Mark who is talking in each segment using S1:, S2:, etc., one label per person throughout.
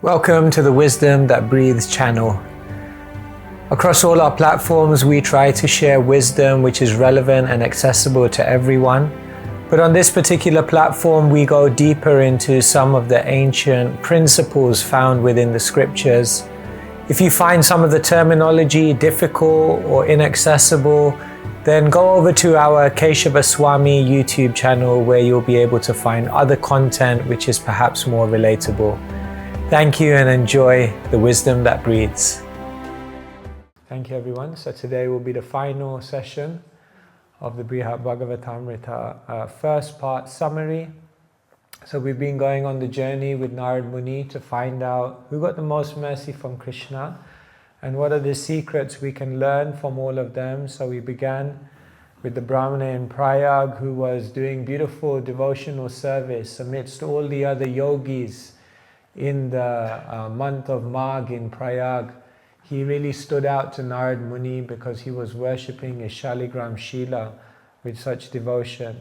S1: Welcome to the Wisdom That Breathes channel. Across all our platforms, we try to share wisdom which is relevant and accessible to everyone. But on this particular platform, we go deeper into some of the ancient principles found within the scriptures. If you find some of the terminology difficult or inaccessible, then go over to our Keshava Swami YouTube channel where you'll be able to find other content which is perhaps more relatable. Thank you and enjoy the wisdom that breathes. Thank you everyone. So today will be the final session of the Brhad-Bhagavatamrita first part summary. So we've been going on the journey with Narad Muni to find out who got the most mercy from Krishna and what are the secrets we can learn from all of them. So we began with the Brahmana in Prayag who was doing beautiful devotional service amidst all the other yogis in the month of Magh in Prayag. He really stood out to Narad Muni because he was worshipping his Shaligram Shila with such devotion.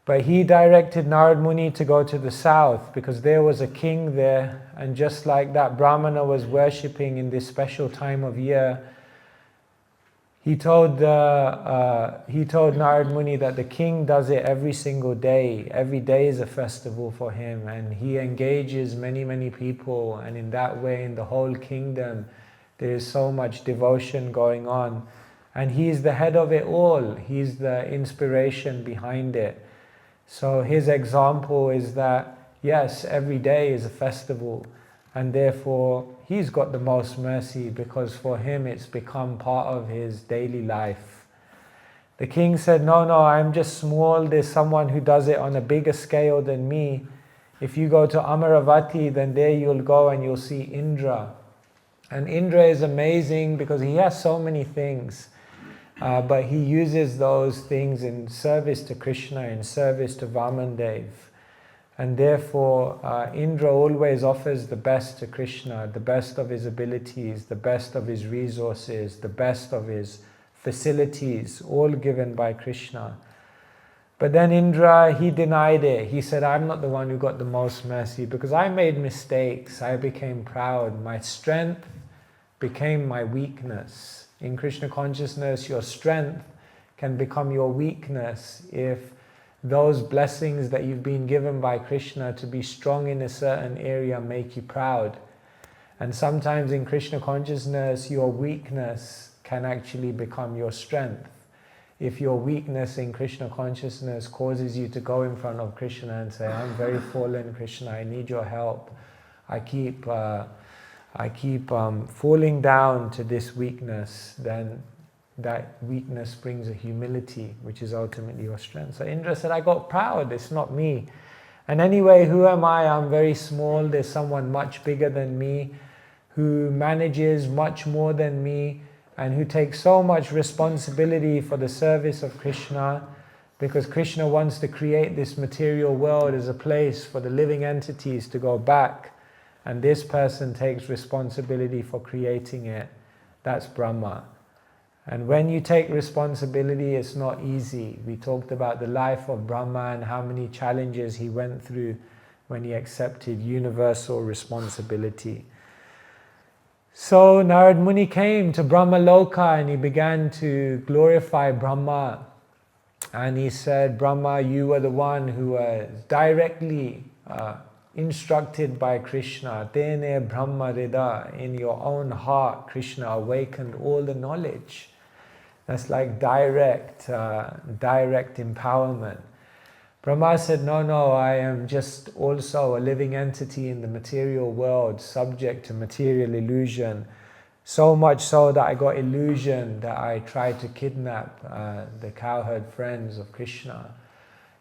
S1: But he directed Narad Muni to go to the south because there was a king there, and just like that Brahmana was worshipping in this special time of year, he told Narad Muni that the king does it every single day. Every day is a festival for him, and he engages many people, and in that way in the whole kingdom there is so much devotion going on, and he's the head of it all. He's the inspiration behind it. So his example is that yes, every day is a festival, and therefore he's got the most mercy because for him it's become part of his daily life. The king said, no, I'm just small. There's someone who does it on a bigger scale than me. If you go to Amaravati, then there you'll go and you'll see Indra. And Indra is amazing because he has so many things, but he uses those things in service to Krishna, in service to Vamandev. And therefore, Indra always offers the best to Krishna, the best of his abilities, the best of his resources, the best of his facilities, all given by Krishna. But then Indra, he denied it. He said, I'm not the one who got the most mercy because I made mistakes. I became proud. My strength became my weakness. In Krishna consciousness, your strength can become your weakness if those blessings that you've been given by Krishna to be strong in a certain area make you proud. And sometimes in Krishna consciousness, your weakness can actually become your strength. If your weakness in Krishna consciousness causes you to go in front of Krishna and say, I'm very fallen, Krishna, I need your help. I keep falling down to this weakness, then that weakness brings a humility, which is ultimately your strength. So Indra said, I got proud, it's not me. And anyway, who am I? I'm very small. There's someone much bigger than me, who manages much more than me, and who takes so much responsibility for the service of Krishna, because Krishna wants to create this material world as a place for the living entities to go back. And this person takes responsibility for creating it. That's Brahma. And when you take responsibility, it's not easy. We talked about the life of Brahma and how many challenges he went through when he accepted universal responsibility. So Narad Muni came to Brahma Loka and he began to glorify Brahma. And he said, Brahma, you were the one who was directly instructed by Krishna. Tene Brahma Rida, in your own heart, Krishna awakened all the knowledge. That's like direct empowerment. Brahma said, no, I am just also a living entity in the material world, subject to material illusion. So much so that I got illusion that I tried to kidnap the cowherd friends of Krishna.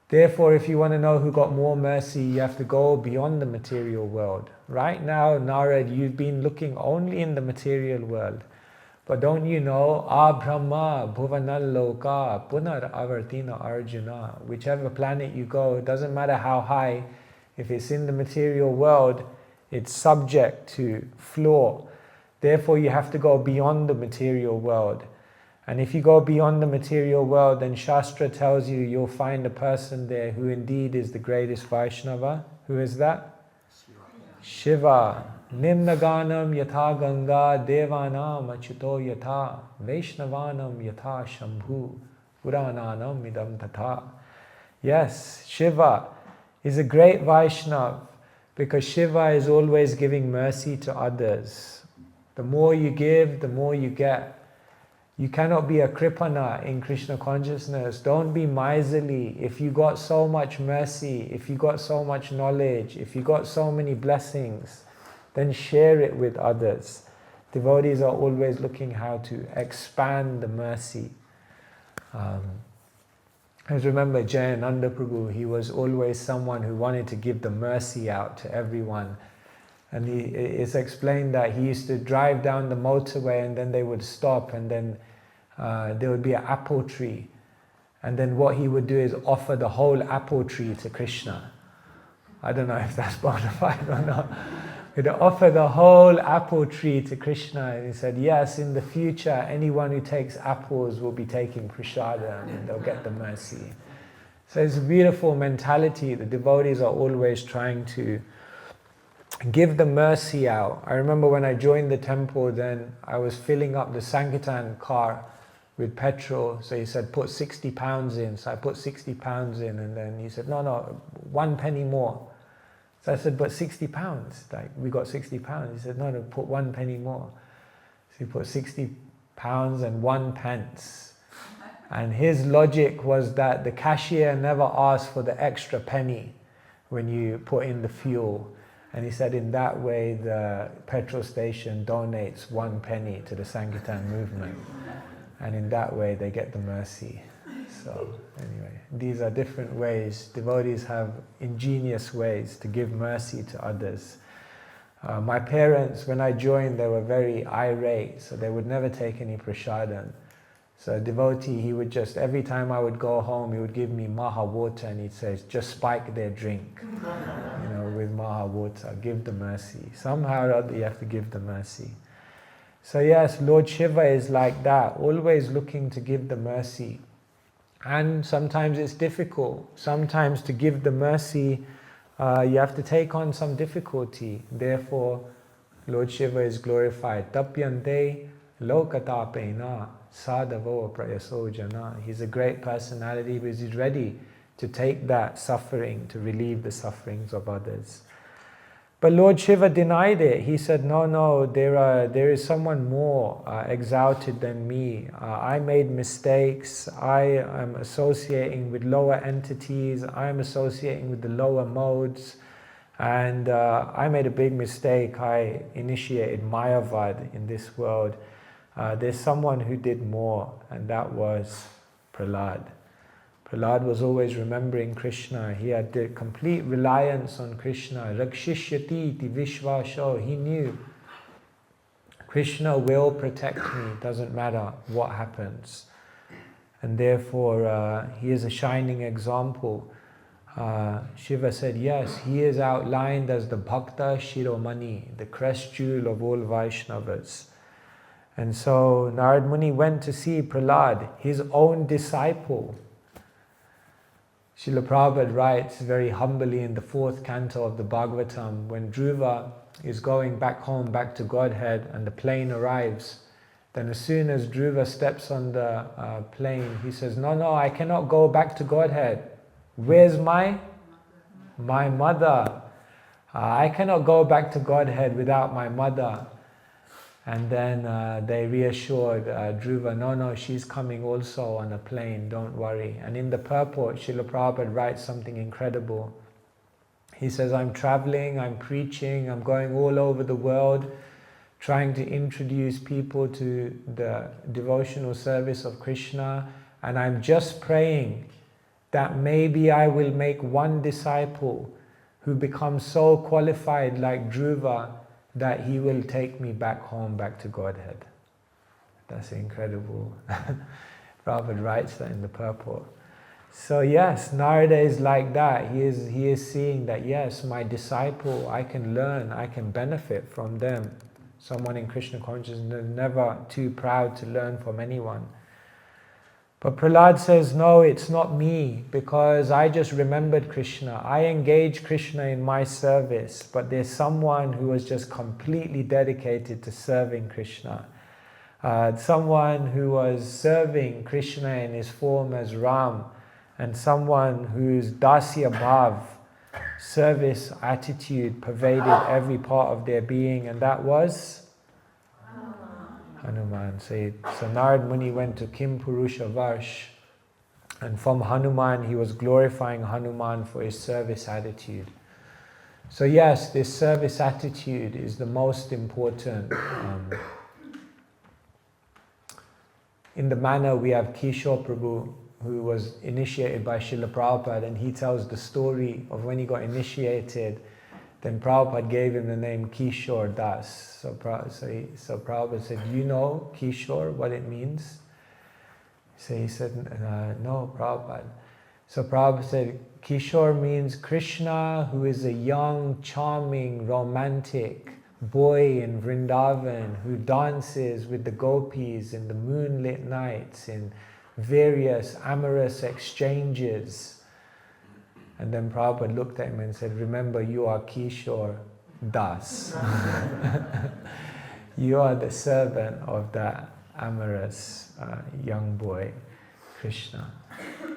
S1: Therefore, if you want to know who got more mercy, you have to go beyond the material world. Right now, Narad, you've been looking only in the material world. But don't you know, Brahma, Bhuvanal Loka, Punar Avartina Arjuna. Whichever planet you go, it doesn't matter how high, if it's in the material world, it's subject to flaw. Therefore, you have to go beyond the material world. And if you go beyond the material world, then Shastra tells you you'll find a person there who indeed is the greatest Vaishnava. Who is that? Shiva. Nimnaganam yatha Ganga devanam achyuto yatha Vaishnavanam yatha Shambhu Purananam idam tatha. Yes, Shiva is a great Vaishnav because Shiva is always giving mercy to others. The more you give, the more you get. You cannot be a Kripana in Krishna consciousness. Don't be miserly. If you got so much mercy, if you got so much knowledge, if you got so many blessings, then share it with others. Devotees are always looking how to expand the mercy. I remember Jayananda Prabhu, he was always someone who wanted to give the mercy out to everyone. And it's explained that he used to drive down the motorway and then they would stop and then there would be an apple tree. And then what he would do is offer the whole apple tree to Krishna. I don't know if that's bona fide or not. He'd offer the whole apple tree to Krishna. And he said, yes, in the future, anyone who takes apples will be taking prasada and they'll get the mercy. So it's a beautiful mentality. The devotees are always trying to give the mercy out. I remember when I joined the temple, then I was filling up the Sankirtan car with petrol. So he said, put 60 pounds in. So I put 60 pounds in, and then he said, no, 1 penny more. So I said, but 60 pounds, like we got 60 pounds. He said, no, put 1 penny more. So he put 60 pounds and 1 pence. And his logic was that the cashier never asked for the extra penny when you put in the fuel. And he said in that way the petrol station donates 1 penny to the Sankirtan movement. And in that way they get the mercy. So anyway, these are different ways. Devotees have ingenious ways to give mercy to others. My parents, when I joined, they were very irate, so they would never take any prasadam. So a devotee, he would just, every time I would go home, he would give me maha water and he'd say, just spike their drink, with maha water, give the mercy. Somehow or other you have to give the mercy. So yes, Lord Shiva is like that, always looking to give the mercy. And sometimes it's difficult. Sometimes to give the mercy, you have to take on some difficulty. Therefore, Lord Shiva is glorified. Tapyante lokatapena sadhavo prayaso jana. He's a great personality because he's ready to take that suffering, to relieve the sufferings of others. But Lord Shiva denied it. He said, no, there is someone more exalted than me. I made mistakes. I am associating with lower entities. I am associating with the lower modes. And I made a big mistake. I initiated Mayavad in this world. There's someone who did more, and that was Prahlad. Prahlad was always remembering Krishna. He had the complete reliance on Krishna. Rakshishyati iti vishvasho. He knew Krishna will protect me. Doesn't matter what happens. And therefore, he is a shining example. Shiva said, yes, he is outlined as the Bhakta Shiromani, the crest jewel of all Vaishnavas. And so Narad Muni went to see Prahlad, his own disciple. Srila Prabhupada writes very humbly in the 4th canto of the Bhagavatam, when Dhruva is going back home, back to Godhead, and the plane arrives, then as soon as Dhruva steps on the plane, he says, no, I cannot go back to Godhead. Where's my mother? I cannot go back to Godhead without my mother. And then they reassured Dhruva, no, she's coming also on a plane, don't worry. And in the purport, Srila Prabhupada writes something incredible. He says, I'm traveling, I'm preaching, I'm going all over the world, trying to introduce people to the devotional service of Krishna, and I'm just praying that maybe I will make one disciple who becomes so qualified like Dhruva that he will take me back home, back to Godhead. That's incredible. Prabhupada writes that in the purport. So yes, Narada is like that. He is seeing that, yes, my disciple, I can learn, I can benefit from them. Someone in Krishna consciousness, never too proud to learn from anyone. But Prahlad says, no, it's not me, because I just remembered Krishna. I engaged Krishna in my service, but there's someone who was just completely dedicated to serving Krishna. Someone who was serving Krishna in his form as Ram, and someone whose dasya bhav, service attitude, pervaded every part of their being, and that was Hanuman. So Narad Muni went to Kim Purusha Varsh, and from Hanuman he was glorifying Hanuman for his service attitude. So yes, this service attitude is the most important. In the manner we have Kishore Prabhu, who was initiated by Srila Prabhupada, and he tells the story of when he got initiated. Then Prabhupada gave him the name Kishore Das. So Prabhupada said, "Do you know Kishore, what it means?" So he said, "No, Prabhupada." So Prabhupada said, Kishore means Krishna, who is a young, charming, romantic boy in Vrindavan, who dances with the gopis in the moonlit nights, in various amorous exchanges. And then Prabhupada looked at him and said, "Remember, you are Kishore Das." You are the servant of that amorous young boy, Krishna.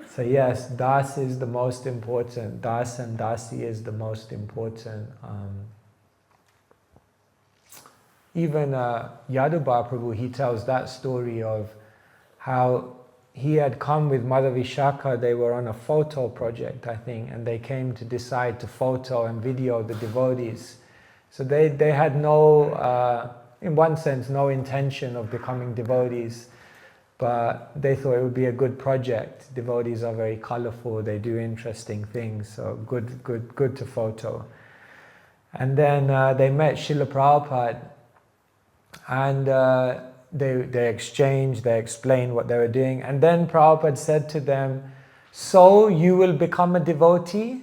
S1: So yes, Das is the most important. Das and Dasi is the most important. Even Yadubha Prabhu, he tells that story of how he had come with Mother Vishakha. They were on a photo project, I think, and they came to decide to photo and video the devotees. So they had no, in one sense, no intention of becoming devotees, but they thought it would be a good project. Devotees are very colorful, they do interesting things, so good to photo. And then they met Srila Prabhupada, and they exchanged, they explained what they were doing, and then Prabhupada said to them, "So you will become a devotee?"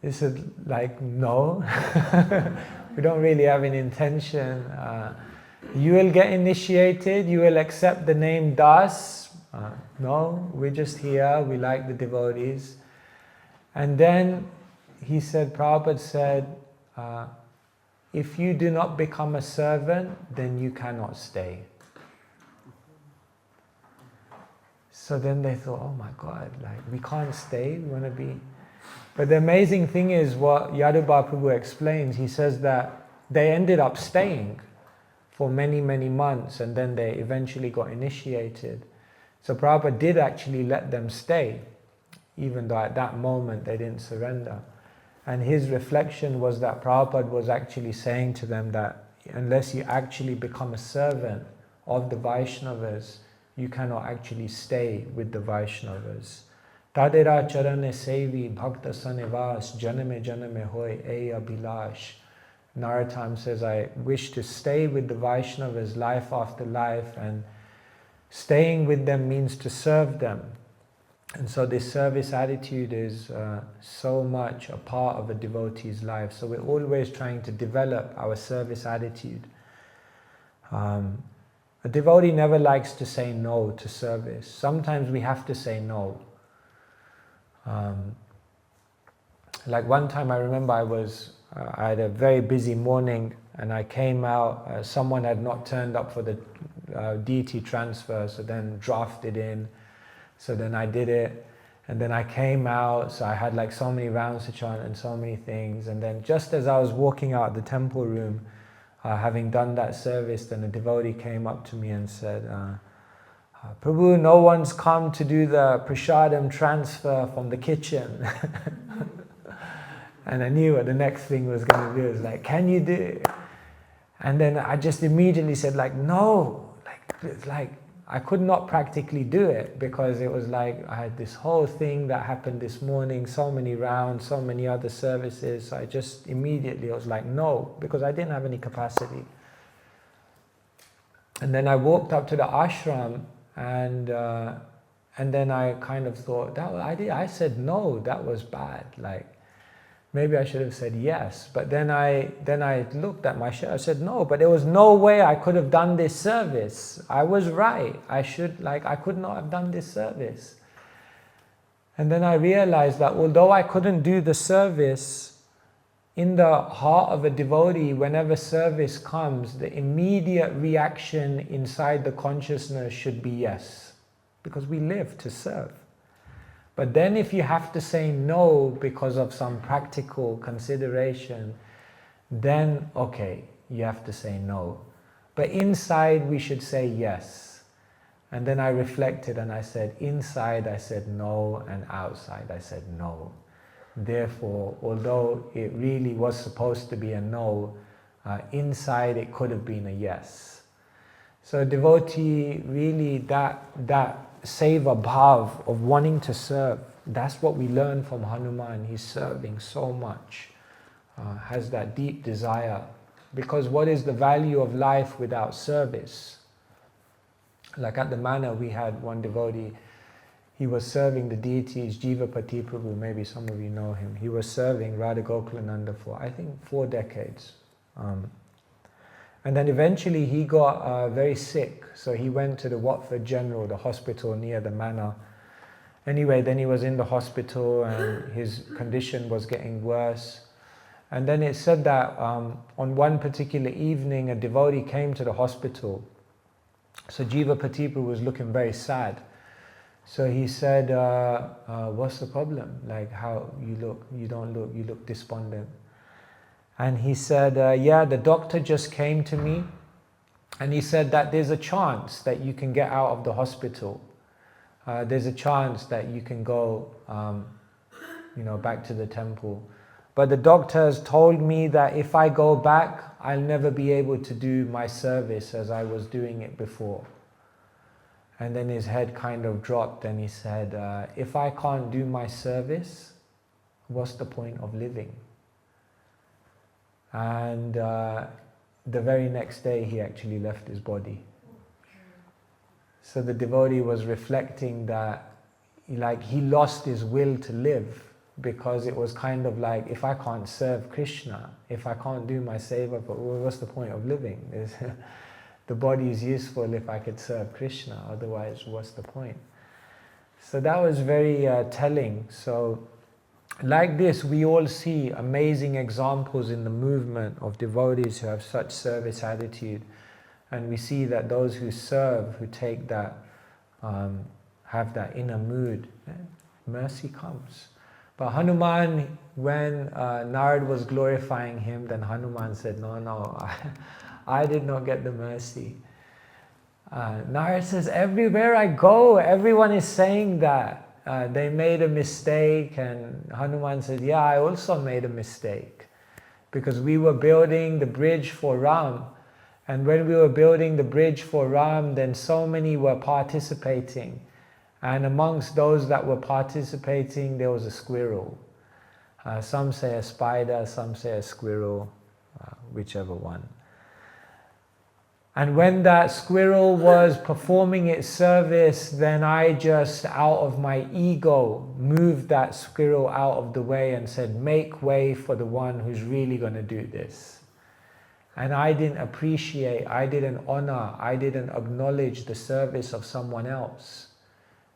S1: They said, like, "No, we don't really have an intention. You will get initiated, you will accept the name Das." "No, we're just here, we like the devotees." And then he said, Prabhupada said, "If you do not become a servant, then you cannot stay." So then they thought, "Oh my God, like we can't stay, we want to be..." But the amazing thing is what Yadubha Prabhu explains. He says that they ended up staying for many, many months, and then they eventually got initiated. So Prabhupada did actually let them stay, even though at that moment they didn't surrender. And his reflection was that Prabhupada was actually saying to them that unless you actually become a servant of the Vaishnavas, you cannot actually stay with the Vaishnavas. Tadera charane sevi bhakta sanivas janame janame hoy eya bilash. Narottam says, I wish to stay with the Vaishnavas life after life, and staying with them means to serve them. And so this service attitude is so much a part of a devotee's life. So we're always trying to develop our service attitude. A devotee never likes to say no to service. Sometimes we have to say no. Like one time I remember I had a very busy morning, and I came out, someone had not turned up for the deity transfer, so then drafted in. So then I did it, and then I came out, so I had like so many rounds to chant and so many things. And then just as I was walking out the temple room, having done that service, then a devotee came up to me and said, "Prabhu, no one's come to do the prasadam transfer from the kitchen." And I knew what the next thing was going to do. It was like, "Can you do it?" And then I just immediately said, like, "No." It's like I could not practically do it, because it was like I had this whole thing that happened this morning, so many rounds, so many other services. So I just immediately was like, no, because I didn't have any capacity. And then I walked up to the ashram, and then I kind of thought, I said no, that was bad. Like, Maybe I should have said yes, but then I looked at my shirt. I said no, but there was no way I could have done this service. I was right. I could not have done this service. And then I realized that although I couldn't do the service, in the heart of a devotee, whenever service comes, the immediate reaction inside the consciousness should be yes, because we live to serve. But then if you have to say no because of some practical consideration, then okay, you have to say no. But inside we should say yes. And then I reflected and I said, inside I said no, and outside I said no. Therefore, although it really was supposed to be a no, inside it could have been a yes. So a devotee, really that seva bhav of wanting to serve, that's what we learn from Hanuman. He's serving so much, has that deep desire. Because what is the value of life without service? Like at the manor, we had one devotee, he was serving the deities, Jivapati Prabhu, maybe some of you know him. He was serving Radha Gokulananda for, I think, 4 decades. And then eventually he got very sick, so he went to the Watford General, the hospital near the manor. Anyway, then he was in the hospital and his condition was getting worse. And then it said that on one particular evening, a devotee came to the hospital. So Jivapati Prabhu was looking very sad. So he said, what's the problem? Like, how you look, you look despondent. And he said, yeah, the doctor just came to me and he said that there's a chance that you can get out of the hospital. There's a chance that you can go, back to the temple. But the doctor has told me that if I go back, I'll never be able to do my service as I was doing it before. And then his head kind of dropped and he said, if I can't do my service, what's the point of living? And the very next day he actually left his body. So the devotee was reflecting that he lost his will to live, because it was kind of like, if I can't serve Krishna, if I can't do my seva, but what's the point of living? The body is useful if I could serve Krishna, otherwise what's the point? So that was very telling. So like this, we all see amazing examples in the movement of devotees who have such service attitude. And we see that those who serve, who take that, have that inner mood, mercy comes. But Hanuman, when Narad was glorifying him, then Hanuman said, no, I did not get the mercy. Narad says, everywhere I go, everyone is saying that. They made a mistake, and Hanuman said, yeah, I also made a mistake. Because we were building the bridge for Ram. And when we were building the bridge for Ram, then so many were participating. And amongst those that were participating, there was a squirrel. Some say a spider, some say a squirrel, whichever one. And when that squirrel was performing its service, then I just, out of my ego, moved that squirrel out of the way and said, make way for the one who's really going to do this. And I didn't appreciate, I didn't honor, I didn't acknowledge the service of someone else.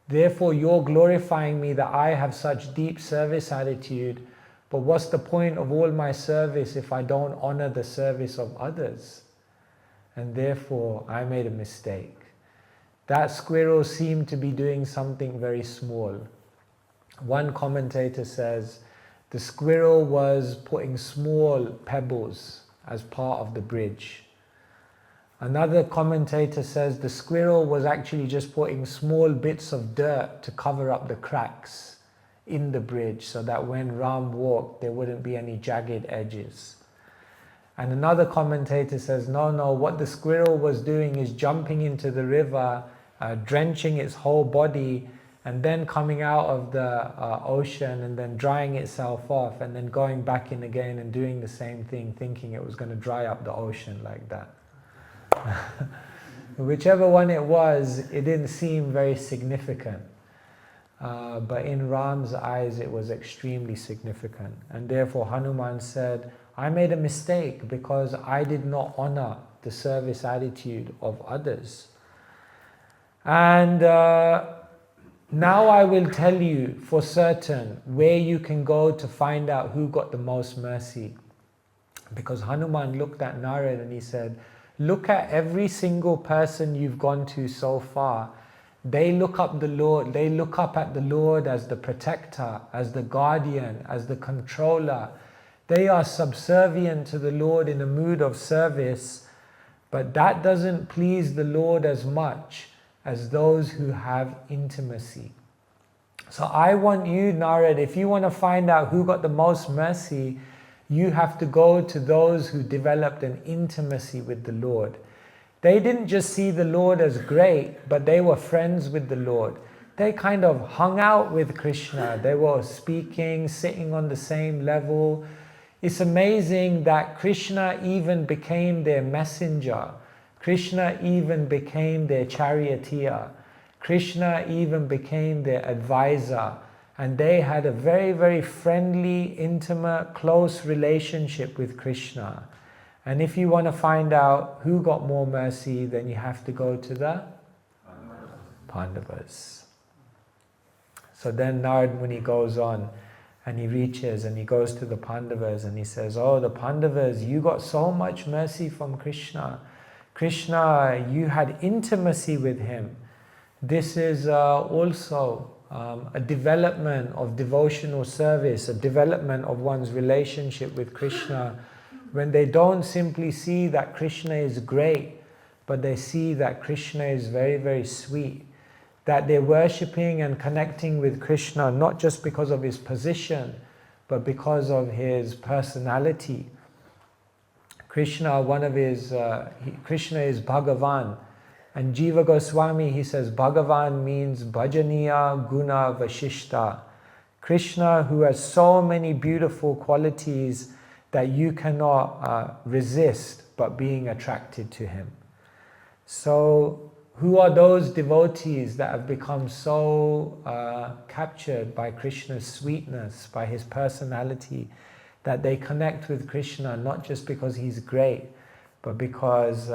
S1: Therefore, you're glorifying me that I have such deep service attitude, but what's the point of all my service if I don't honor the service of others? And therefore, I made a mistake. That squirrel seemed to be doing something very small. One commentator says, the squirrel was putting small pebbles as part of the bridge. Another commentator says the squirrel was actually just putting small bits of dirt to cover up the cracks in the bridge so that when Ram walked, there wouldn't be any jagged edges. And another commentator says, no, what the squirrel was doing is jumping into the river, drenching its whole body, and then coming out of the ocean and then drying itself off and then going back in again and doing the same thing, thinking it was going to dry up the ocean like that. Whichever one it was, it didn't seem very significant. but in Ram's eyes it was extremely significant. And therefore Hanuman said, I made a mistake because I did not honor the service attitude of others. And now I will tell you for certain where you can go to find out who got the most mercy. Because Hanuman looked at Narad and he said, look at every single person you've gone to so far. They look up the Lord, they look up at the Lord as the protector, as the guardian, as the controller. They are subservient to the Lord in a mood of service, but that doesn't please the Lord as much as those who have intimacy. So I want you, Narad, if you want to find out who got the most mercy, you have to go to those who developed an intimacy with the Lord. They didn't just see the Lord as great, but they were friends with the Lord. They kind of hung out with Krishna. They were speaking, sitting on the same level. It's amazing that Krishna even became their messenger. Krishna even became their charioteer. Krishna even became their advisor. And they had a very, very friendly, intimate, close relationship with Krishna. And if you want to find out who got more mercy, then you have to go to the Pandavas. So then Narad Muni goes on and he reaches and he goes to the Pandavas and he says, oh, the Pandavas, you got so much mercy from Krishna. Krishna, you had intimacy with him. This is also a development of devotional service, a development of one's relationship with Krishna, when they don't simply see that Krishna is great, but they see that Krishna is very, very sweet, that they're worshipping and connecting with Krishna not just because of his position, but because of his personality. Krishna, Krishna is Bhagavan. And Jiva Goswami, he says, Bhagavan means Bhajaniya Guna Vashishta. Krishna, who has so many beautiful qualities that you cannot resist but being attracted to him. So, who are those devotees that have become so captured by Krishna's sweetness, by his personality, that they connect with Krishna not just because he's great, but because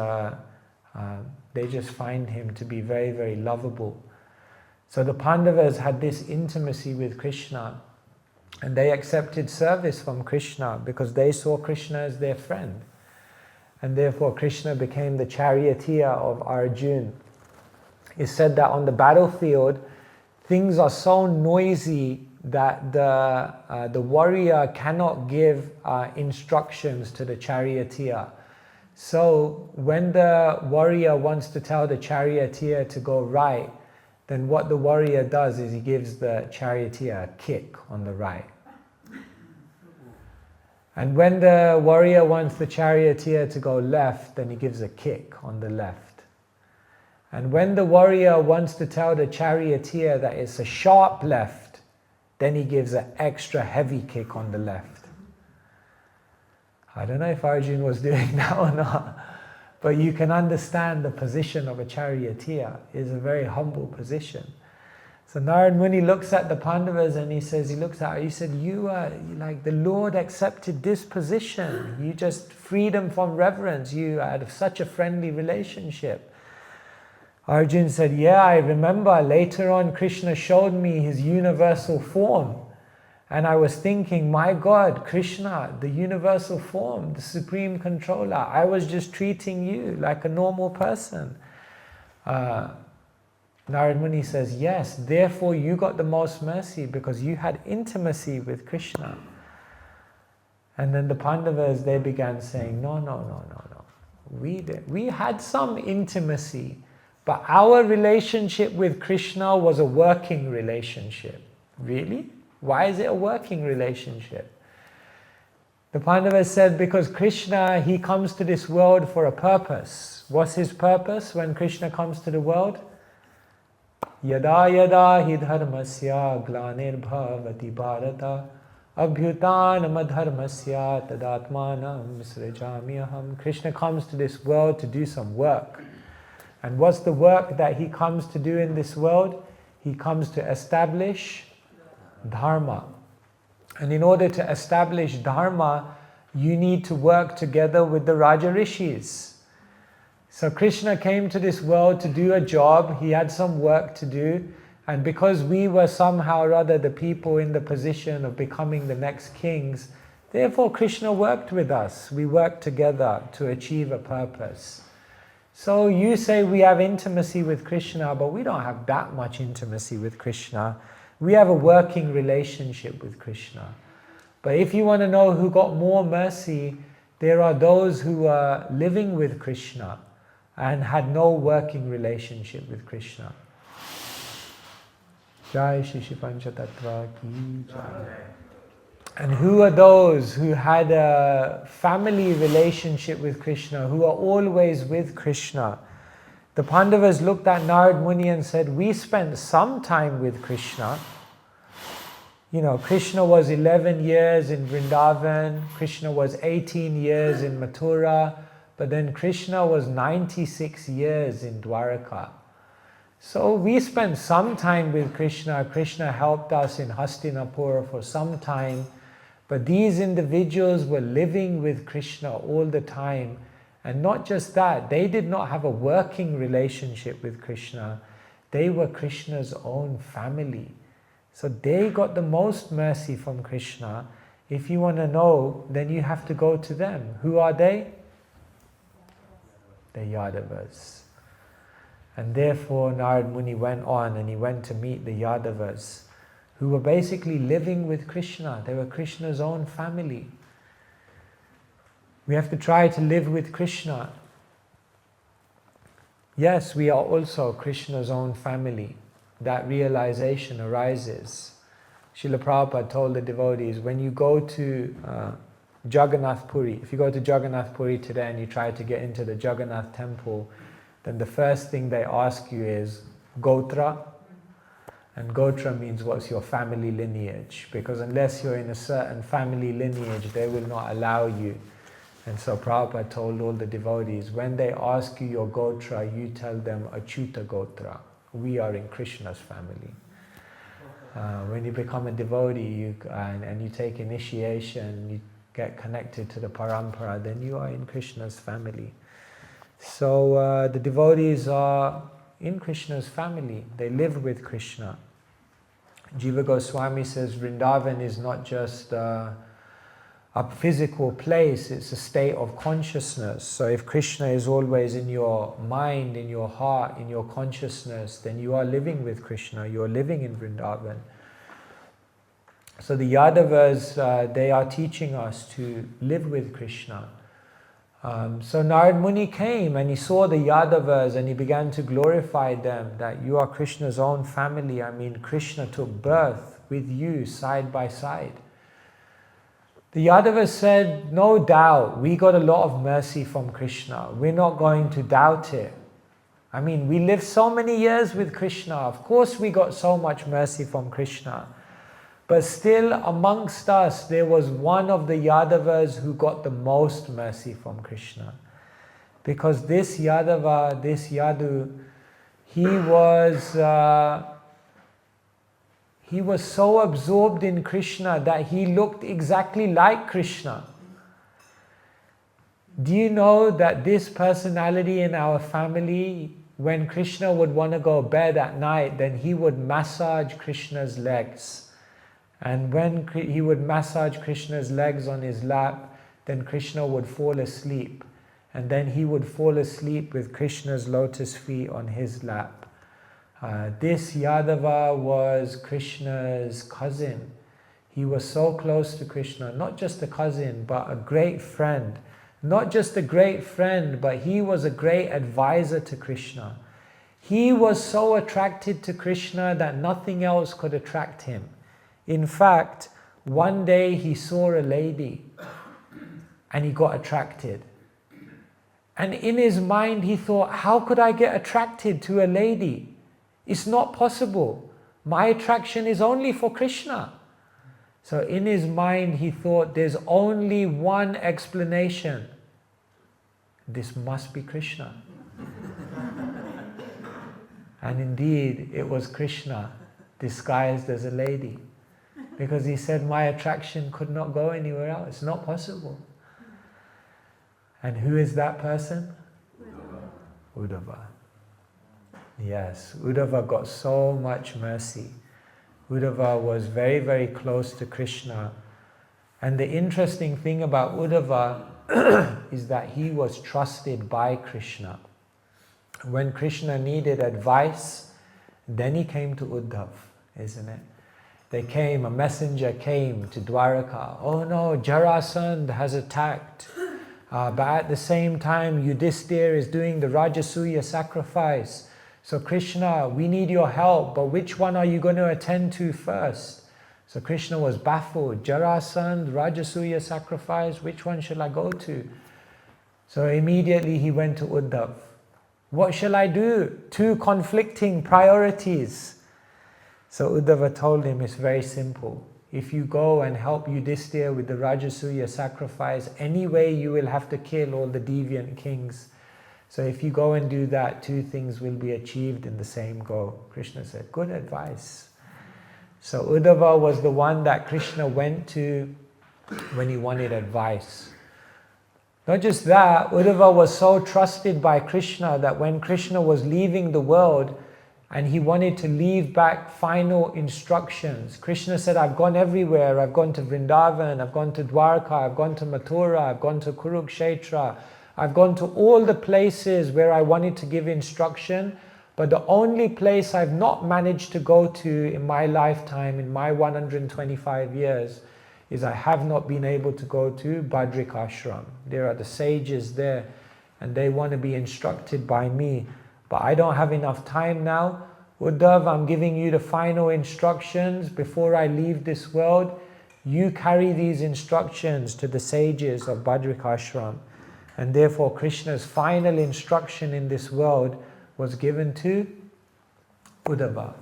S1: they just find him to be very, very lovable. So the Pandavas had this intimacy with Krishna, and they accepted service from Krishna because they saw Krishna as their friend. And therefore Krishna became the charioteer of Arjuna. It's said that on the battlefield, things are so noisy that the warrior cannot give instructions to the charioteer. So when the warrior wants to tell the charioteer to go right, then what the warrior does is he gives the charioteer a kick on the right. And when the warrior wants the charioteer to go left, then he gives a kick on the left. And when the warrior wants to tell the charioteer that it's a sharp left, then he gives an extra heavy kick on the left. I don't know if Arjuna was doing that or not, but you can understand the position of a charioteer. It's a very humble position. So Narad Muni looks at the Pandavas and he looks at her, he said, you are like the Lord accepted this position. You just freedom from reverence. You had such a friendly relationship. Arjuna said, yeah, I remember later on Krishna showed me his universal form. And I was thinking, my God, Krishna, the universal form, the supreme controller, I was just treating you like a normal person. Narad Muni says, yes, therefore you got the most mercy because you had intimacy with Krishna. And then the Pandavas, they began saying, no. We had some intimacy, but our relationship with Krishna was a working relationship. Really? Why is it a working relationship? The Pandavas said, because Krishna, he comes to this world for a purpose. What's his purpose when Krishna comes to the world? Yada yada hi dharmasya glanir bhavati bharata abhyutanam dharmasya tadatmanam srijamyaham. Krishna comes to this world to do some work. And what's the work that he comes to do in this world? He comes to establish Dharma. And in order to establish Dharma, you need to work together with the Raja Rishis. So Krishna came to this world to do a job. He had some work to do. And because we were somehow or other the people in the position of becoming the next kings, therefore Krishna worked with us. We worked together to achieve a purpose. So you say we have intimacy with Krishna, but we don't have that much intimacy with Krishna. We have a working relationship with Krishna. But if you want to know who got more mercy, there are those who are living with Krishna and had no working relationship with Krishna. Jai Shri Shri Panchatattva Ki Jai. And who are those who had a family relationship with Krishna, who are always with Krishna? The Pandavas looked at Narad Muni and said, we spent some time with Krishna. You know, Krishna was 11 years in Vrindavan, Krishna was 18 years in Mathura, but then Krishna was 96 years in Dwaraka. So we spent some time with Krishna. Krishna helped us in Hastinapur for some time. But these individuals were living with Krishna all the time. And not just that, they did not have a working relationship with Krishna. They were Krishna's own family. So they got the most mercy from Krishna. If you want to know, then you have to go to them. Who are they? The Yadavas. And therefore Narad Muni went on and he went to meet the Yadavas, who were basically living with Krishna. They were Krishna's own family. We have to try to live with Krishna. Yes, we are also Krishna's own family. That realization arises. Srila Prabhupada told the devotees, when you go to Jagannath Puri, if you go to Jagannath Puri today and you try to get into the Jagannath temple, then the first thing they ask you is Gotra. And Gotra means what's your family lineage, because unless you're in a certain family lineage, they will not allow you. And so Prabhupada told all the devotees, when they ask you your Gotra, you tell them Achyuta Gotra. We are in Krishna's family. When you become a devotee and you take initiation, you get connected to the parampara, then you are in Krishna's family. So the devotees are in Krishna's family. They live with Krishna. Jiva Goswami says Vrindavan is not just a physical place, it's a state of consciousness. So if Krishna is always in your mind, in your heart, in your consciousness, then you are living with Krishna, you are living in Vrindavan. So the Yadavas, they are teaching us to live with Krishna. So Narad Muni came and he saw the Yadavas and he began to glorify them, that you are Krishna's own family. I mean, Krishna took birth with you side by side. The Yadavas said, no doubt, we got a lot of mercy from Krishna. We're not going to doubt it. I mean, we lived so many years with Krishna. Of course we got so much mercy from Krishna. But still amongst us, there was one of the Yadavas who got the most mercy from Krishna. Because this Yadava, this Yadu, he was so absorbed in Krishna that he looked exactly like Krishna. Do you know that this personality in our family, when Krishna would want to go to bed at night, then he would massage Krishna's legs. And when he would massage Krishna's legs on his lap, then Krishna would fall asleep. And then he would fall asleep with Krishna's lotus feet on his lap. This Yadava was Krishna's cousin. He was so close to Krishna, not just a cousin, but a great friend. Not just a great friend, but he was a great advisor to Krishna. He was so attracted to Krishna that nothing else could attract him. In fact, one day he saw a lady and he got attracted. And in his mind he thought, how could I get attracted to a lady? It's not possible. My attraction is only for Krishna. So in his mind he thought, there's only one explanation. This must be Krishna. And indeed, it was Krishna disguised as a lady. Because he said, my attraction could not go anywhere else. It's not possible. And who is that person? Uddhava. Yes, Uddhava got so much mercy. Uddhava was very, very close to Krishna. And the interesting thing about Uddhava is that he was trusted by Krishna. When Krishna needed advice, then he came to Uddhav, isn't it? A messenger came to Dwaraka. Oh no, Jarasandha has attacked. But at the same time, Yudhishthira is doing the Rajasuya sacrifice. So Krishna, we need your help, but which one are you going to attend to first? So Krishna was baffled. Jarasandha, Rajasuya sacrifice, which one shall I go to? So immediately he went to Uddhav. What shall I do? Two conflicting priorities. So Uddhava told him, it's very simple. If you go and help Yudhishthira with the Rajasuya sacrifice, anyway you will have to kill all the deviant kings. So if you go and do that, two things will be achieved in the same go. Krishna said, good advice. So Uddhava was the one that Krishna went to when he wanted advice. Not just that, Uddhava was so trusted by Krishna that when Krishna was leaving the world and he wanted to leave back final instructions, Krishna said, I've gone everywhere. I've gone to Vrindavan, I've gone to Dwarka, I've gone to Mathura, I've gone to Kurukshetra, I've gone to all the places where I wanted to give instruction, but the only place I've not managed to go to in my lifetime, in my 125 years, is I have not been able to go to Badrik Ashram. There are the sages there, and they want to be instructed by me. But I don't have enough time now. Uddhav, I'm giving you the final instructions before I leave this world. You carry these instructions to the sages of Badrik Ashram. And therefore Krishna's final instruction in this world was given to Uddhava.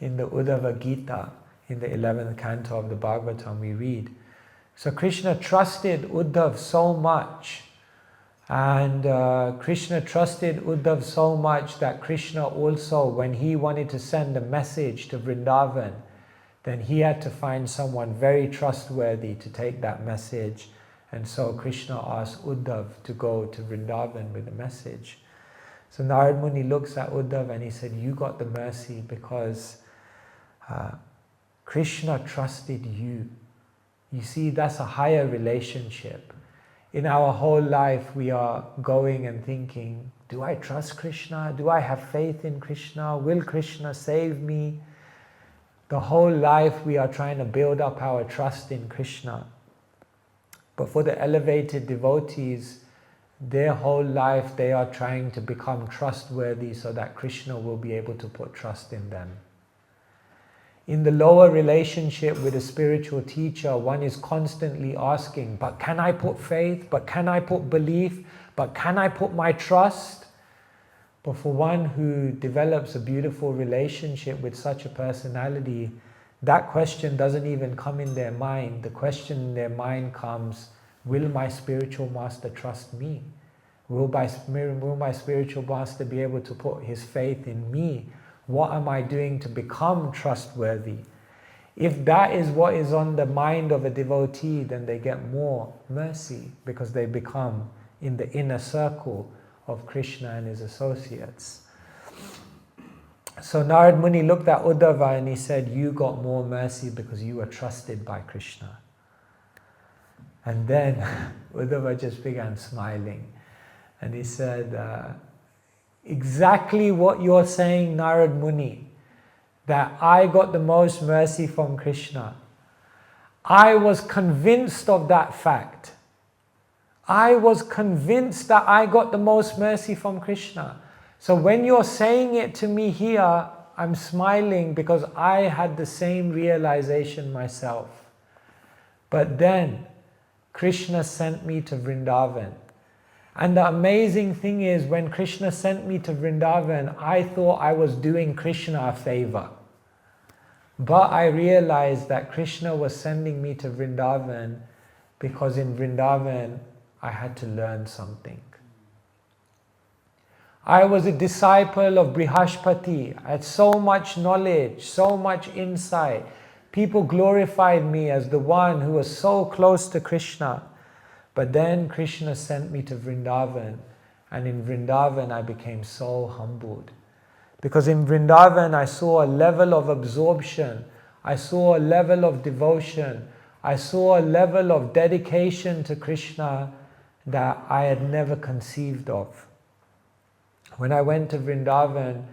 S1: In the Uddhava Gita, in the 11th canto of the Bhagavatam we read. So Krishna trusted Uddhav so much. And Krishna trusted Uddhav so much that Krishna also, when he wanted to send a message to Vrindavan, then he had to find someone very trustworthy to take that message. And so Krishna asked Uddhav to go to Vrindavan with the message. So Narad Muni looks at Uddhav and he said, you got the mercy because Krishna trusted you. You see, that's a higher relationship. In our whole life, we are going and thinking, do I trust Krishna? Do I have faith in Krishna? Will Krishna save me? The whole life we are trying to build up our trust in Krishna. But for the elevated devotees, their whole life they are trying to become trustworthy so that Krishna will be able to put trust in them. In the lower relationship with a spiritual teacher, one is constantly asking, but can I put faith? But can I put belief? But can I put my trust? But for one who develops a beautiful relationship with such a personality, that question doesn't even come in their mind. The question in their mind comes, will my spiritual master trust me? Will my spiritual master be able to put his faith in me? What am I doing to become trustworthy? If that is what is on the mind of a devotee, then they get more mercy because they become in the inner circle of Krishna and his associates. So Narad Muni looked at Uddhava and he said, you got more mercy because you were trusted by Krishna. And then Uddhava just began smiling and he said, exactly what you're saying, Narad Muni, that I got the most mercy from Krishna. I was convinced of that fact. I was convinced that I got the most mercy from Krishna. So when you're saying it to me here, I'm smiling because I had the same realization myself. But then Krishna sent me to Vrindavan. And the amazing thing is, when Krishna sent me to Vrindavan, I thought I was doing Krishna a favor. But I realized that Krishna was sending me to Vrindavan because in Vrindavan I had to learn something. I was a disciple of Brihaspati. I had so much knowledge, so much insight. People glorified me as the one who was so close to Krishna. But then Krishna sent me to Vrindavan, and in Vrindavan I became so humbled. Because in Vrindavan I saw a level of absorption, I saw a level of devotion, I saw a level of dedication to Krishna that I had never conceived of. When I went to Vrindavan,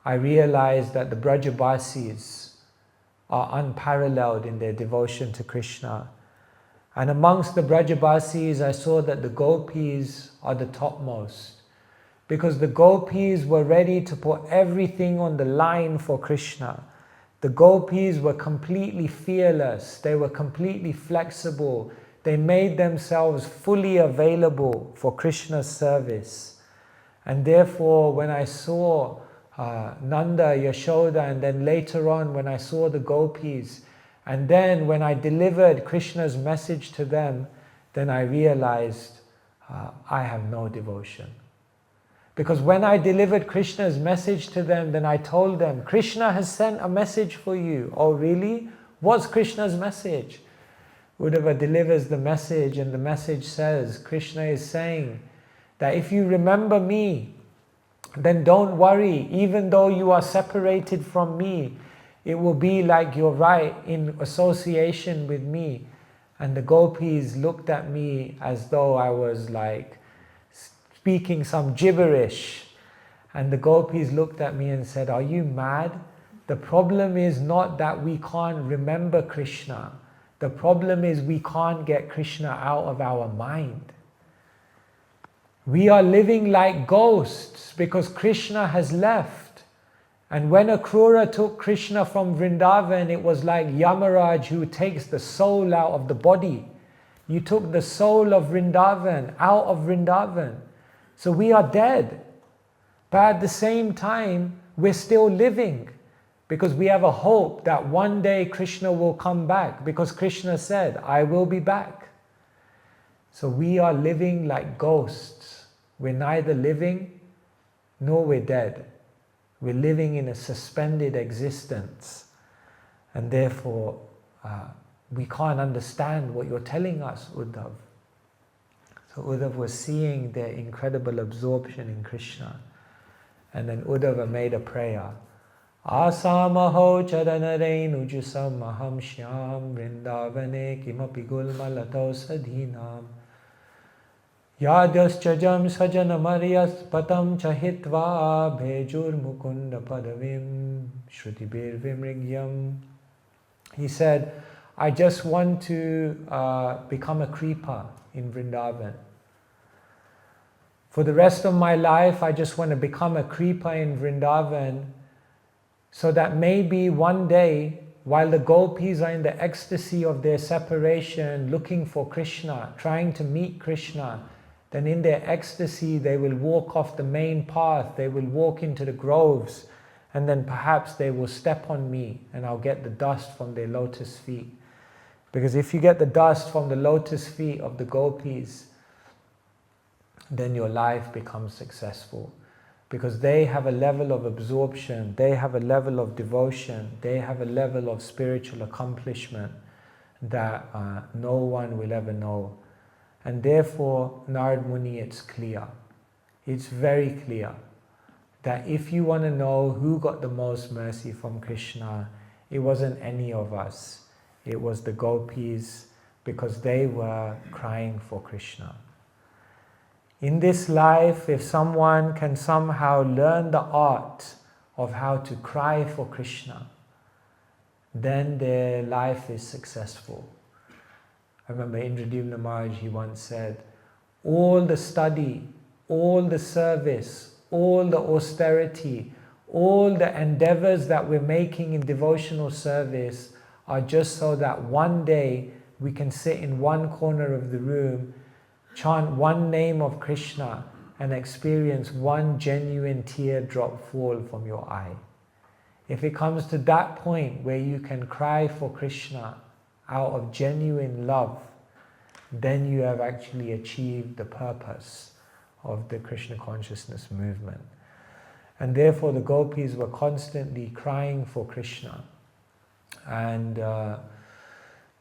S1: I realized that the Brajabasis are unparalleled in their devotion to Krishna. And amongst the Brajabasis, I saw that the Gopis are the topmost. Because the Gopis were ready to put everything on the line for Krishna. The Gopis were completely fearless. They were completely flexible. They made themselves fully available for Krishna's service. And therefore, when I saw Nanda, Yashoda, and then later on when I saw the Gopis, and then when I delivered Krishna's message to them, then I realized I have no devotion. Because when I delivered Krishna's message to them, then I told them, Krishna has sent a message for you. Oh really? What's Krishna's message? Uddhava delivers the message, and the message says, Krishna is saying that if you remember me, then don't worry, even though you are separated from me, it will be like you're right in association with me. And the Gopis looked at me as though I was like speaking some gibberish. And the Gopis looked at me and said, are you mad? The problem is not that we can't remember Krishna. The problem is we can't get Krishna out of our mind. We are living like ghosts because Krishna has left. And when Akrura took Krishna from Vrindavan, it was like Yamaraj who takes the soul out of the body. You took the soul of Vrindavan out of Vrindavan. So we are dead. But at the same time, we're still living because we have a hope that one day Krishna will come back, because Krishna said, I will be back. So we are living like ghosts. We're neither living nor we're dead. We're living in a suspended existence. And therefore, we can't understand what you're telling us, Uddhav. So Uddhava was seeing their incredible absorption in Krishna. And then Uddhava made a prayer. Asamaho chadanarenu jusam maham shyam vrindavane kimapi gulmalato sadhinam yadyas sajana maryas patam chahitva bhejur mukunda padavim shrutibir vimrigyam. He said, I just want to become a Kripa in Vrindavan. For the rest of my life, I just want to become a Kripa in Vrindavan, so that maybe one day, while the Gopis are in the ecstasy of their separation, looking for Krishna, trying to meet Krishna, then in their ecstasy they will walk off the main path, they will walk into the groves, and then perhaps they will step on me and I'll get the dust from their lotus feet. Because if you get the dust from the lotus feet of the Gopis, then your life becomes successful. Because they have a level of absorption, they have a level of devotion, they have a level of spiritual accomplishment that no one will ever know. And therefore, Narad Muni, it's clear. It's very clear that if you want to know who got the most mercy from Krishna, it wasn't any of us. It was the Gopis, because they were crying for Krishna. In this life, if someone can somehow learn the art of how to cry for Krishna, then their life is successful. I remember Indradyumna Maharaj, he once said, all the study, all the service, all the austerity, all the endeavors that we're making in devotional service are just so that one day we can sit in one corner of the room, chant one name of Krishna, and experience one genuine teardrop fall from your eye. If it comes to that point where you can cry for Krishna out of genuine love, then you have actually achieved the purpose of the Krishna consciousness movement. And therefore the gopis were constantly crying for Krishna. And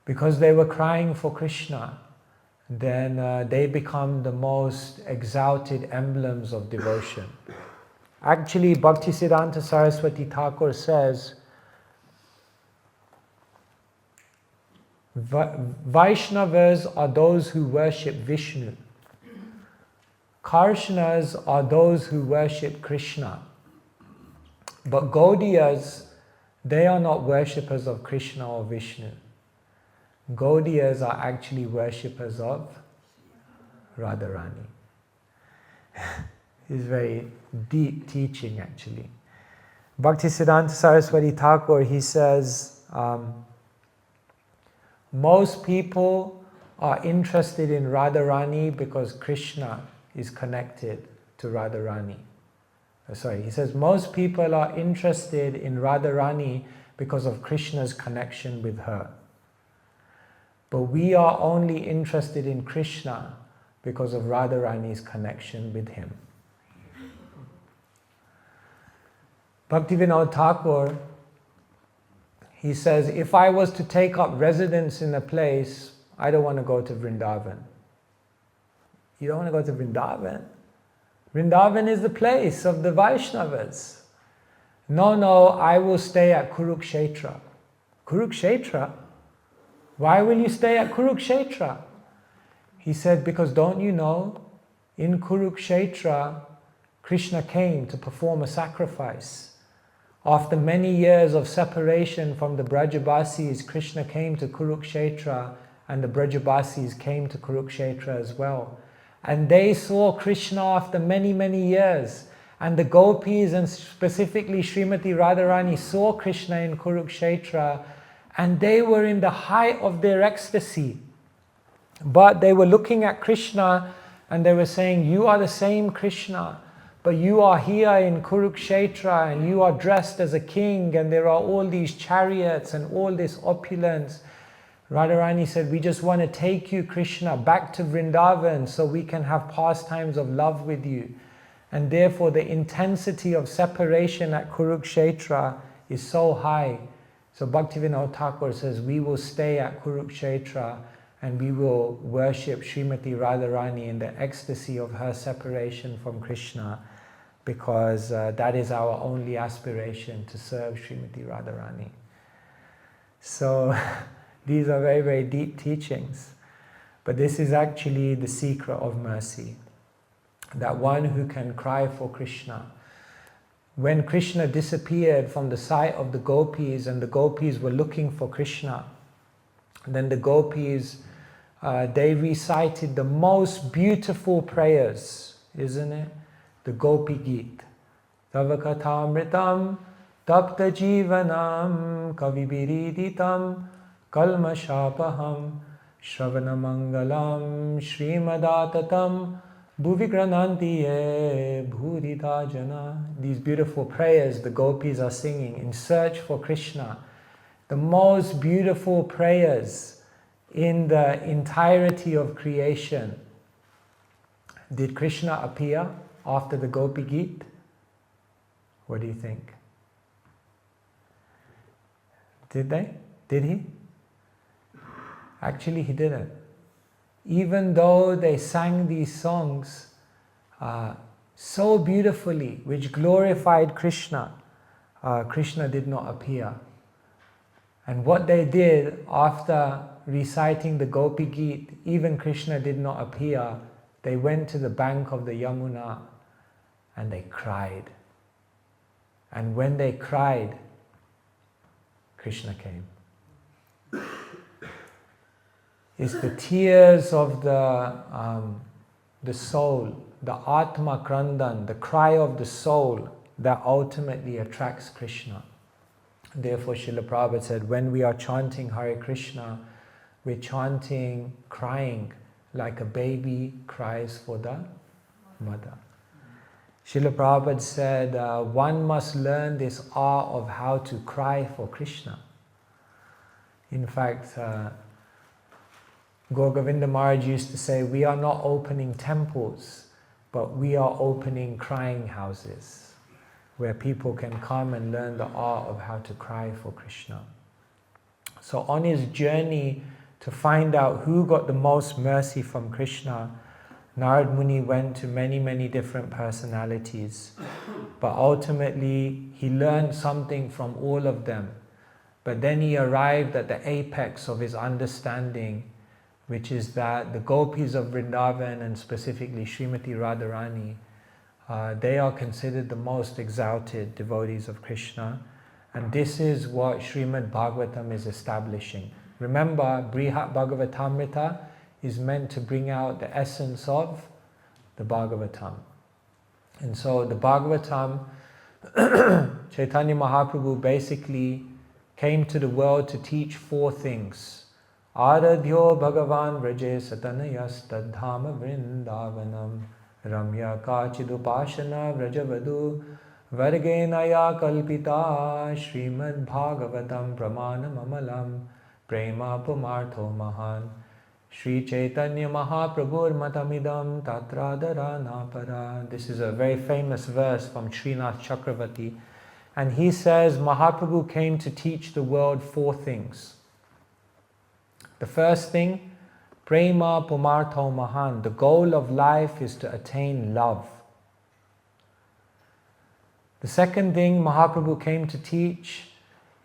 S1: because they were crying for Krishna, then they become the most exalted emblems of devotion. Actually, Bhaktisiddhanta Saraswati Thakur says, Vaishnavas are those who worship Vishnu. Karshnas are those who worship Krishna. But Gaudiyas, they are not worshippers of Krishna or Vishnu. Gaudiyas are actually worshippers of Radharani. It's very deep teaching actually. Bhaktisiddhanta Saraswati Thakur, he says, most people are interested in Radharani because Krishna is connected to Radharani. He says most people are interested in Radharani because of Krishna's connection with her. But we are only interested in Krishna because of Radharani's connection with him. Bhaktivinoda Thakur, he says, if I was to take up residence in a place, I don't want to go to Vrindavan. You don't want to go to Vrindavan? Vrindavan is the place of the Vaishnavas. No, I will stay at Kurukshetra. Kurukshetra? Why will you stay at Kurukshetra? He said, because don't you know, in Kurukshetra, Krishna came to perform a sacrifice. After many years of separation from the Brajabasis, Krishna came to Kurukshetra, and the Brajabasis came to Kurukshetra as well. And they saw Krishna after many, many years. And the gopis, and specifically Srimati Radharani, saw Krishna in Kurukshetra, and they were in the height of their ecstasy. But they were looking at Krishna and they were saying, you are the same Krishna, but you are here in Kurukshetra and you are dressed as a king and there are all these chariots and all this opulence. Radharani said, we just want to take you, Krishna, back to Vrindavan so we can have pastimes of love with you. And therefore the intensity of separation at Kurukshetra is so high. So Bhaktivinoda Thakur says, we will stay at Kurukshetra and we will worship Srimati Radharani in the ecstasy of her separation from Krishna, because that is our only aspiration, to serve Srimati Radharani. So these are very, very deep teachings. But this is actually the secret of mercy. That one who can cry for Krishna. When Krishna disappeared from the sight of the gopis and the gopis were looking for Krishna, then the gopis, they recited the most beautiful prayers, isn't it? The Gopi Geet. Tavakatamritam tapta jivanam kavibiriditam kalmashapaham shravanamangalam shrimadatatam bhuvigranantiye bhurita jana. These beautiful prayers the gopis are singing in search for Krishna. The most beautiful prayers in the entirety of creation. Did Krishna appear after the Gopi Geet? What do you think? Did they? Did he? Actually, he didn't. Even though they sang these songs so beautifully, which glorified Krishna, Krishna did not appear. And what they did after reciting the Gopi Geet, even Krishna did not appear. They went to the bank of the Yamuna and they cried. And when they cried, Krishna came. It's the tears of the soul, the Atma Krandan, the cry of the soul, that ultimately attracts Krishna. Therefore, Srila Prabhupada said, when we are chanting Hare Krishna, we're chanting, crying like a baby cries for the mother. Srila Prabhupada said, one must learn this art of how to cry for Krishna. In fact, Gaur Govinda Maharaj used to say, we are not opening temples but we are opening crying houses where people can come and learn the art of how to cry for Krishna. So on his journey to find out who got the most mercy from Krishna, Narad Muni went to many, many different personalities. But ultimately, he learned something from all of them. But then he arrived at the apex of his understanding, which is that the gopis of Vrindavan, and specifically Srimati Radharani, they are considered the most exalted devotees of Krishna. And this is what Srimad Bhagavatam is establishing. Remember, Brhad-Bhagavatamrita is meant to bring out the essence of the Bhagavatam. And so the Bhagavatam, Chaitanya Mahaprabhu basically came to the world to teach 4 things. Aradhyo Bhagavan Vraje Satanayas Tadhama Vrindavanam Ramya Kachidupashana Vrajavadu Vargenaya Kalpita Srimad Bhagavatam Pramanam Amalam Prema Pumartho Mahan Shri Chaitanya Mahaprabhur Matamidam Tatradara Napara. This is a very famous verse from Srinath Chakravarti. And he says Mahaprabhu came to teach the world 4 things. The first thing, Prema Pumartho Mahan. The goal of life is to attain love. The second thing Mahaprabhu came to teach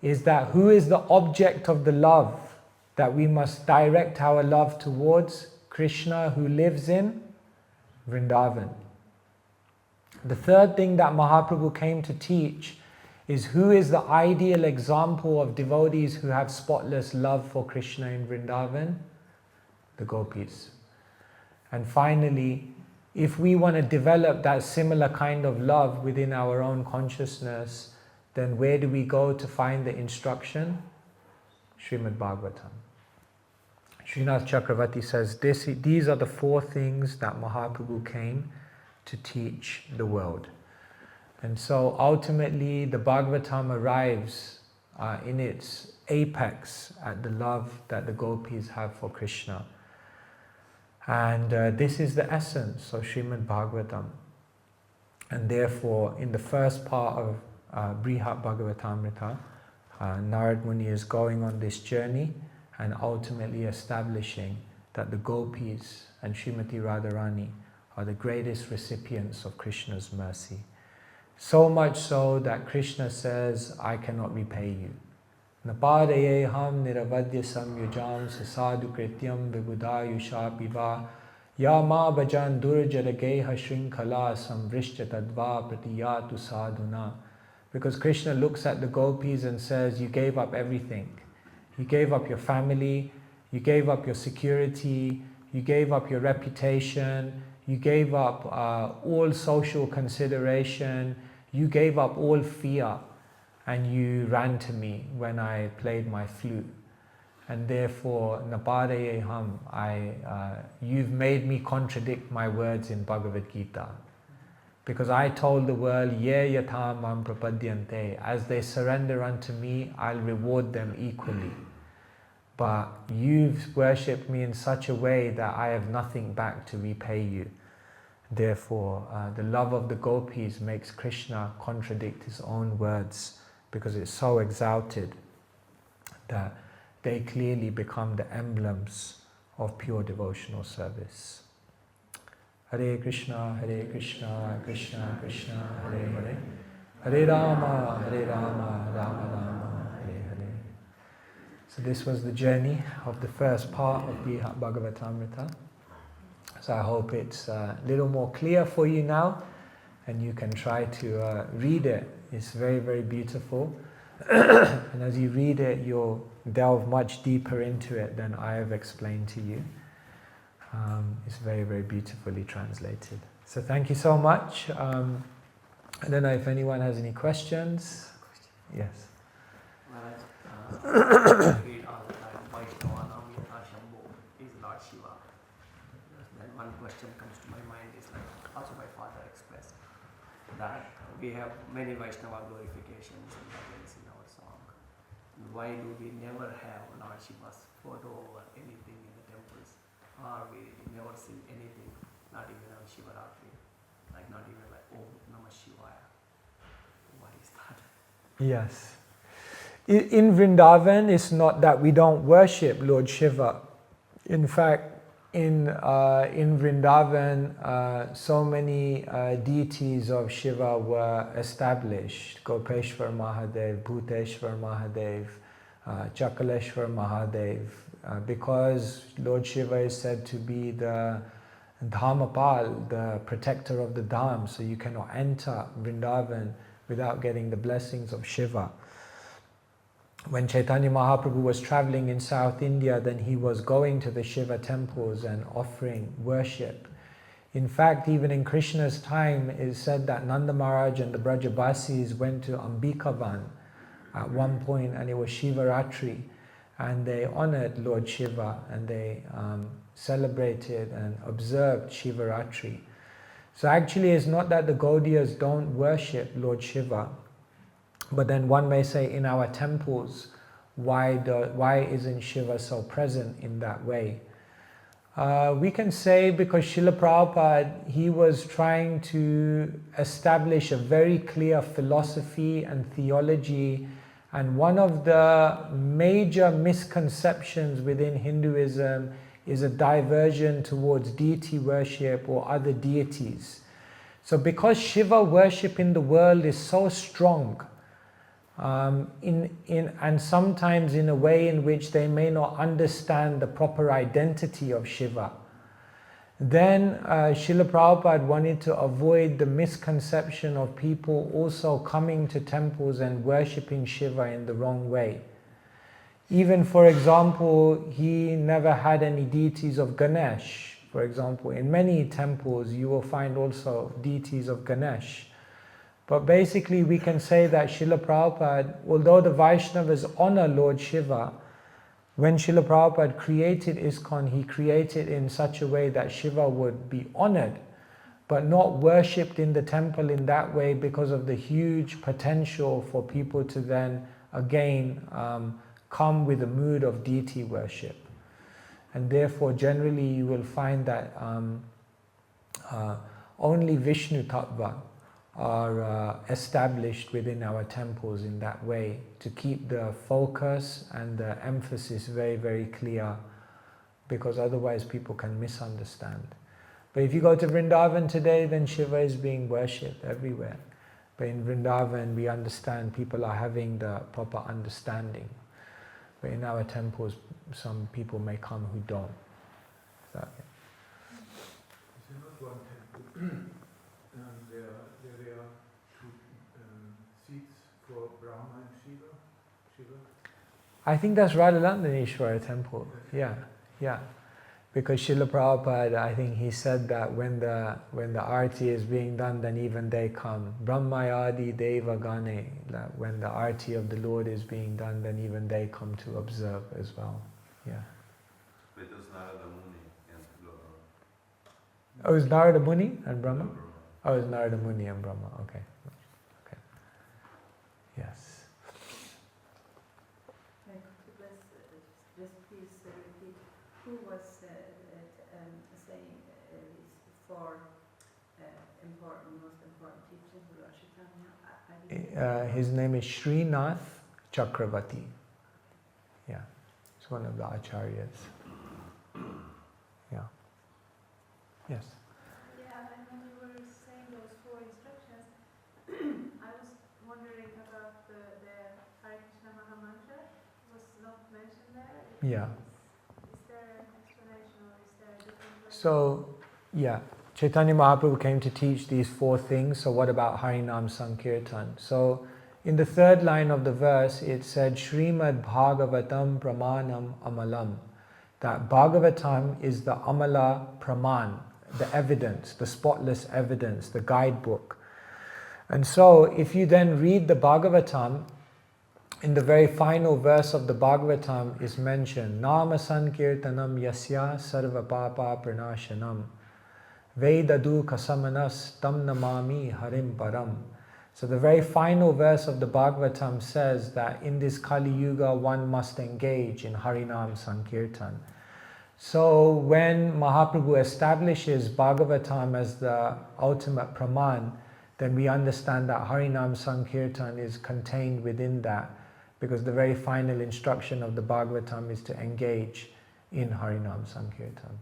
S1: is that who is the object of the love that we must direct our love towards? Krishna, who lives in Vrindavan. The third thing that Mahaprabhu came to teach is who is the ideal example of devotees who have spotless love for Krishna in Vrindavan? The gopis. And finally, if we want to develop that similar kind of love within our own consciousness, then where do we go to find the instruction? Srimad Bhagavatam. Srinath Chakravarti says, these are the 4 things that Mahaprabhu came to teach the world. And so ultimately the Bhagavatam arrives in its apex at the love that the gopis have for Krishna. And this is the essence of Srimad Bhagavatam. And therefore, in the first part of Brhad-Bhagavatamrita, Narad Muni is going on this journey and ultimately establishing that the gopis and Srimati Radharani are the greatest recipients of Krishna's mercy. So much so that Krishna says, I cannot repay you. Napadayeham niravadya samyujam sasadu krityam vibudayusha piva yama bhajan durjarageha shrinkhala samvrishya tadva pratiyatu sadhuna. Because Krishna looks at the gopis and says, you gave up everything. You gave up your family, you gave up your security, you gave up your reputation, you gave up all social consideration, you gave up all fear, and you ran to me when I played my flute. And therefore, napadayeham, you've made me contradict my words in Bhagavad Gita. Because I told the world, ye yatham mam prapadyante, as they surrender unto me, I'll reward them equally. But you've worshipped me in such a way that I have nothing back to repay you. Therefore, the love of the gopis makes Krishna contradict his own words, because it's so exalted that they clearly become the emblems of pure devotional service. Hare Krishna, Krishna Krishna, Hare Hare, Hare Rama, Rama Rama, Hare Hare. So this was the journey of the first part of Brhad-Bhagavatamrita. So I hope it's a little more clear for you now, and you can try to read it. It's very, very beautiful. And as you read it, you'll delve much deeper into it than I have explained to you. It's very, very beautifully translated. So thank you so much. I don't know if anyone has any questions. Yes.
S2: Read all the time, Vaishnavanam Yatha Shambho is Lord Shiva. Then one question comes to my mind is like, also my father expressed that we have many Vaishnava glorifications and bhajans in our song. Why do we never have Lord Shiva's photo or anything in the temples? Or we never sing anything, not even on Shivaratri? like not even like Om Namah Shivaya. What is that?
S1: Yes. In Vrindavan, it's not that we don't worship Lord Shiva. In fact, in Vrindavan, so many deities of Shiva were established. Gopeshwar Mahadev, Bhuteshwar Mahadev, Chakaleshwar Mahadev, because Lord Shiva is said to be the Dhamapal, the protector of the Dham, so you cannot enter Vrindavan without getting the blessings of Shiva. When Chaitanya Mahaprabhu was traveling in South India, then he was going to the Shiva temples and offering worship. In fact, even in Krishna's time, it is said that Nanda Maharaj and the Brajabasis went to Ambikavan at one point, and it was Shivaratri, and they honored Lord Shiva, and they celebrated and observed Shivaratri. So actually, it's not that the Gaudiyas don't worship Lord Shiva, but then one may say, in our temples, why isn't Shiva so present in that way? We can say because Srila Prabhupada, he was trying to establish a very clear philosophy and theology, and one of the major misconceptions within Hinduism is a diversion towards deity worship or other deities. So because Shiva worship in the world is so strong, and sometimes in a way in which they may not understand the proper identity of Shiva, then Srila Prabhupada wanted to avoid the misconception of people also coming to temples and worshipping Shiva in the wrong way. Even, for example, he never had any deities of Ganesh. For example, in many temples you will find also deities of Ganesh. But basically we can say that Srila Prabhupada, although the Vaishnavas honor Lord Shiva, when Srila Prabhupada created ISKCON, he created in such a way that Shiva would be honored, but not worshipped in the temple in that way because of the huge potential for people to then again come with a mood of deity worship. And therefore generally you will find that only Vishnu Tattva are established within our temples in that way, to keep the focus and the emphasis very, very clear, because otherwise people can misunderstand. But if you go to Vrindavan today, then Shiva is being worshipped everywhere. But in Vrindavan we understand people are having the proper understanding. But in our temples some people may come who don't. So, yeah.
S3: Is there not one temple? There are two seats for Brahma and Shiva.
S1: I think that's Radhalandaneshwara temple. Yeah. Because Srila Prabhupada, I think he said that when the arti is being done, then even they come. Brahmayadi Deva Gane, that when the arti of the Lord is being done, then even they come to observe as well. Yeah. Oh, is Narada Muni and Brahma? Oh, it's Narada Muni and Brahma. Okay. Yes.
S4: Just please repeat who was saying these four most important teachings of Lord Chaitanya?
S1: His name is Srinath Chakravarti. Yeah, it's one of the acharyas. Yeah. Yes.
S5: Yeah, and when you were saying those four instructions, I was wondering about the Hare Krishna Maha Mantra was not mentioned there.
S1: Yeah.
S5: Is there an explanation, or is there a different way?
S1: So, yeah, Chaitanya Mahaprabhu came to teach these four things. So what about Harinam Sankirtan? So in the third line of the verse, it said, Srimad Bhagavatam Pramanam Amalam. That Bhagavatam is the Amala Praman, the evidence, the spotless evidence, the guidebook. And so if you then read the Bhagavatam, in the very final verse of the Bhagavatam is mentioned, Nama Sankirtanam Yasya Sarva Papa Pranashanam Vedadu Kasamanas Tam Namami Harim Param. So the very final verse of the Bhagavatam says that in this Kali Yuga one must engage in Harinam Sankirtan. So when Mahaprabhu establishes Bhagavatam as the ultimate praman, then we understand that Harinam Sankirtan is contained within that, because the very final instruction of the Bhagavatam is to engage in Harinam Sankirtan.